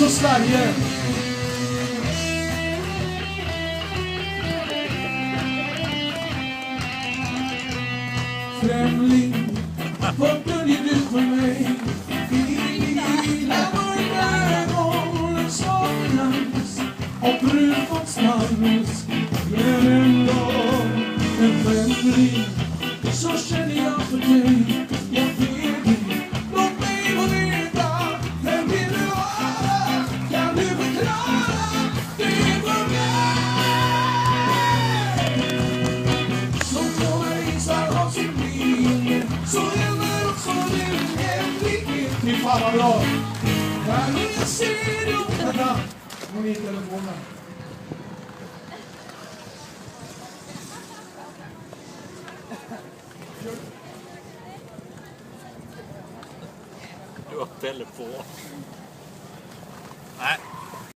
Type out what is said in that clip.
från Sverige. Främling, vad döljer du för mig? Och brudgårdsmans. Men en dag, en främling, så känner jag för dig. Jag ber dig, låt mig få veta. Vem vill du vara? Kan du förklara det för mig? Som journalister har sin linje, så gäller också din hemlighet. Ni faller bra. Kan jag se dig vänta? Hon är i telefonen. Du har telefon. Nej.